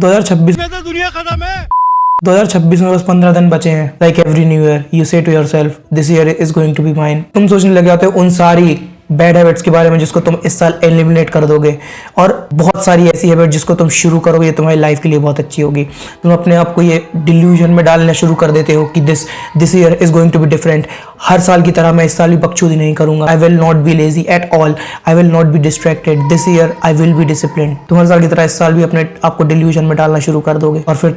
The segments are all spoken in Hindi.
2026 में तो दुनिया खत्म है। 2026 में बस 15 दिन बचे हैं। Like every new year you say to yourself this year is going to be mine. तुम सोचने लग जाते हो उन सारी बैड हैबिट्स के बारे में जिसको तुम इस साल एलिमिनेट कर दोगे, और बहुत सारी ऐसी हैबिट जिसको तुम शुरू करोगे तुम्हारी लाइफ के लिए बहुत अच्छी होगी। तुम अपने आप को ये डिल्यूजन में डालना शुरू कर देते हो कि this year is going to be different. हर साल की तरह मैं इस साल भी बकचोदी नहीं करूंगा। I will not be lazy at all, I will not be distracted, this year I will be discipline. तुम हर साल की तरह इस साल भी अपने आपको डिल्यूजन में डालना शुरू कर दोगे, और फिर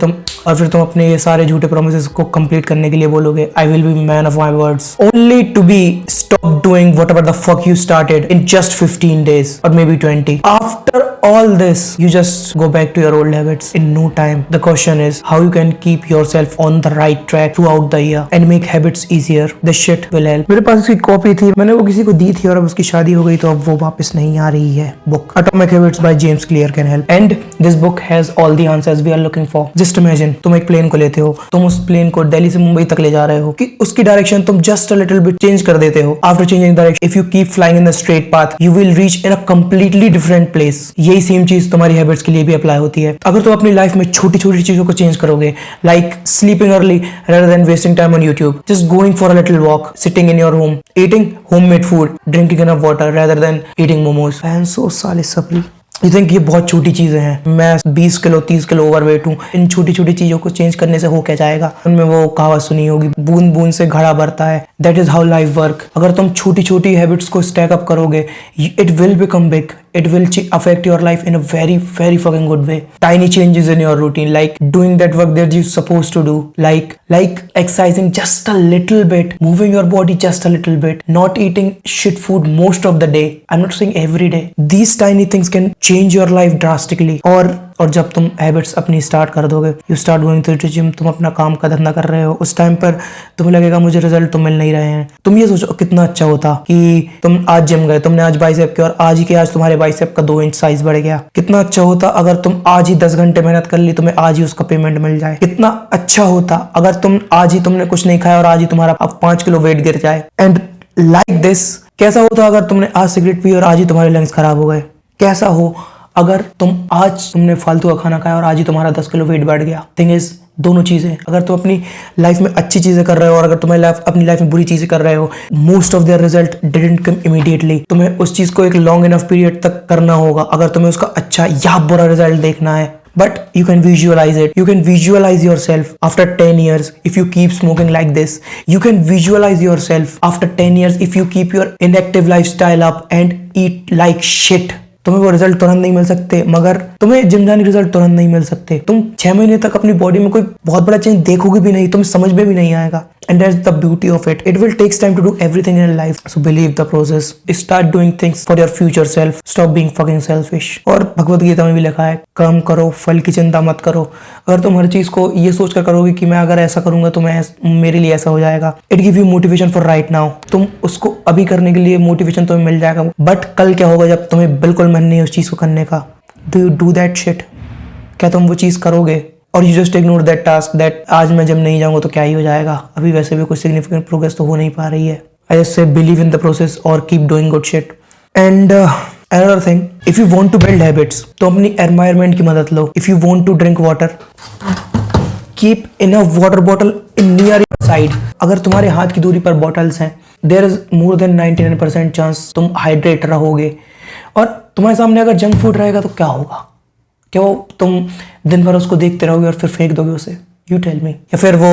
तुम अपने ये सारे झूठे प्रोमिसेस को कंप्लीट करने के लिए बोलोगे I will be man of my words, only to be stop doing whatever the fuck you started in just 15 days or maybe 20. After all this, you just go back to your old habits in no time. The question is how you can keep yourself on the right track throughout the year and make habits easier. This shit will help. मेरे पास उसकी कॉपी थी, मैंने वो किसी को दी थी और अब उसकी शादी हो गई तो अब वो वापस नहीं आ रही है। Book Atomic Habits by James Clear can help, and this book has all the answers we are looking for. Just imagine तुम एक प्लेन को लेते हो, तुम उस प्लेन को दिल्ली से मुंबई तक ले जा रहे हो कि उसकी डायरेक्शन तुम just a little bit change कर देते हो। After changing direction, if you keep flying in the straight path, you will reach in a completely different place. यही सेम चीज तुम्हारी हैबिट्स के लिए भी अप्लाई होती है। अगर तुम अपनी लाइफ में छोटी छोटी चीजों को चेंज करोगे, like sleeping early rather than wasting time on YouTube, just going for a little walk, sitting in your home, eating homemade food, drinking enough water rather than eating momos. I am so साले सपली। You think ये बहुत छोटी चीजें हैं, मैं 20 किलो 30 किलो ओवरवेट हूँ, इन छोटी छोटी चीजों को चेंज करने से हो क्या जाएगा। उनमें वो कहावत सुनी होगी, बूंद बूंद से घड़ा भरता है। That is how life work. अगर तुम छोटी छोटी हैबिट्स को स्टैक अप करोगे, it will become big, it will affect your life in a very very fucking good way. Tiny changes in your routine, like doing that work that you're supposed to do, like exercising just a little bit, moving your body just a little bit, not eating shit food most of the day. I'm not saying every day. These tiny things can change your life drastically. और जब तुम हैबिट्स अपनी स्टार्ट कर दोगे, you start going to gym, तुम अपना काम का धंधा कर रहे हो, उस टाइम पर तुम्हें लगेगा मुझे रिजल्ट तो मिल नहीं रहे हैं। तुम ये सोचो कितना अच्छा होता कि तुम आज जिम गए, तुमने आज बाइसेप किया और आज तुम्हारे बाइसेप का 2 इंच साइज बढ़ गया। कितना अच्छा होता अगर तुम आज ही 10 घंटे मेहनत कर ली, तुम्हें आज ही उसका पेमेंट मिल जाए। कितना अच्छा होता अगर तुम आज ही तुमने कुछ नहीं खाया और आज ही तुम्हारा अब 5 किलो वेट गिर जाए। एंड लाइक दिस, कैसा होता अगर तुमने आज सिगरेट पी और आज ही तुम्हारे लंग्स खराब हो गए। कैसा हो अगर तुमने फालतू का खाना खाया और आज ही तुम्हारा 10 किलो वेट बढ़ गया। थिंग इज दोनों चीजें, अगर तुम अपनी लाइफ में अच्छी चीजें कर रहे हो और अगर तुम्हें अपनी लाइफ में बुरी चीजें कर रहे हो, most of their result didn't come immediately. तुम्हें उस चीज को एक लॉन्ग इनफ पीरियड तक करना होगा अगर तुम्हें उसका अच्छा या बुरा रिजल्ट देखना है। But you can visualize it. You can visualize yourself after 10 years if you keep smoking like this. You can visualize yourself after 10 years if you keep your inactive lifestyle up and eat like shit. तुम्हें वो रिजल्ट तुरंत नहीं मिल सकते, मगर तुम्हें जिम जाने के रिजल्ट तुरंत नहीं मिल सकते। तुम 6 महीने तक अपनी बॉडी में कोई बहुत बड़ा चेंज देखोगे भी नहीं, तुम्हें समझ में भी नहीं आएगा। And that's the beauty of it. It will take time to do everything in life. So believe the process. Start doing things for your future self. Stop being fucking selfish. और भगवत गीता में भी लिखा है, कर्म करो फल की चिंता मत करो। अगर तुम हर चीज को ये सोच कर करोगे कि मैं अगर ऐसा करूंगा तो मेरे लिए ऐसा हो जाएगा, it give you motivation for right now. तुम उसको अभी करने के लिए मोटिवेशन तुम्हें मिल जाएगा, बट कल क्या होगा जब तुम्हें बिल्कुल मन नहीं है उस चीज को करने का। Do you do that shit? क्या तुम वो चीज करोगे? और you just ignore that task that आज मैं जब नहीं जाऊंगा तो क्या ही हो जाएगा, अभी वैसे भी कोई सिग्निफिकेंट प्रोग्रेस तो हो नहीं पा रही है। I just say believe in the process और keep doing good shit. And another thing, if you want to build habits तो अपनी एनवायरनमेंट की मदद लो। If you want to drink water, keep enough water bottle in near your side. अगर तुम्हारे हाथ की दूरी पर बॉटल्स हैं, there is more than 99% chance तुम हाइड्रेट रहोगे। और तुम्हारे सामने अगर जंक फूड रहेगा तो क्या होगा? क्या वो तुम दिन भर उसको देखते रहोगे और फिर फेंक दोगे उसे? You tell me. या फिर वो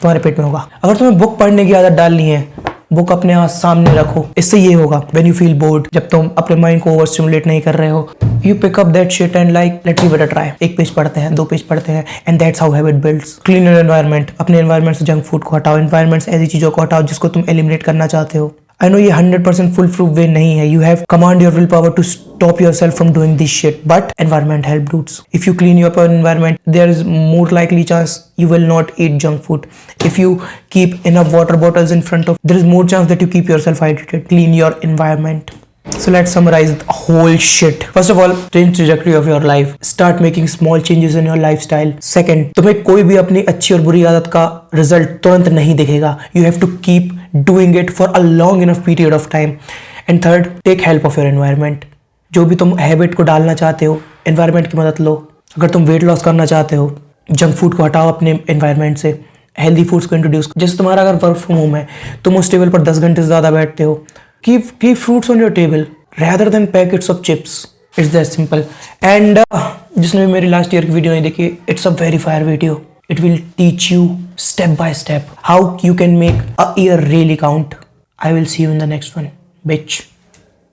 तुम्हारे पेट में होगा। अगर तुम्हें बुक पढ़ने की आदत डालनी है, बुक अपने हाथ सामने रखो। इससे ये होगा, व्हेन यू फील बोर्ड, जब तुम अपने माइंड को ओवर स्टिमुलेट नहीं कर रहे हो, you pick up that shit and like let's give it a try. 1 page पढ़ते हैं, 2 पेज पढ़ते हैं, and that's how habit builds. Clean your environment. अपने एनवायरनमेंट से जंक फूड को हटाओ, एनवायरनमेंट से ऐसी चीजों को हटाओ जिसको तुम एलिमिनेट करना चाहते हो। I know ये 100% फुल प्रूफ वे नहीं है। You have command your willpower to stop yourself from doing this shit. But environment help dudes. If you clean your environment, there is more likely chance you will not eat junk food. If you keep enough water bottles in front of, there is more chance that you keep yourself hydrated. Clean your environment. So let's summarize the whole shit. First of all, change trajectory of your life. Start making small changes in your lifestyle. Second, तुम्हें कोई भी अपनी अच्छी और बुरी आदत का रिजल्ट तुरंत नहीं दिखेगा. You have to keep doing it for a long enough period of time. And third, take help of your environment. जो भी तुम हैबिट को डालना चाहते हो, एनवायरनमेंट की मदद लो. अगर तुम वेट लॉस करना चाहते हो, जंक फूड को हटाओ अपने एनवायरनमेंट से, हेल्दी फूड्स को इंट्रोड्यूस। जैसे तुम्हारा अगर वर्क फ्रॉम होम है, तुम उस टेबल पर 10 घंटे से ज़्यादा बैठते हो, keep fruits on your table rather than packets of chips. It's that simple. And जिसने भी मेरी लास्ट ईयर की वीडियो नहीं देखी, it's a very fire video. It will teach you step by step how you can make a year really count. I will see you in the next one, bitch.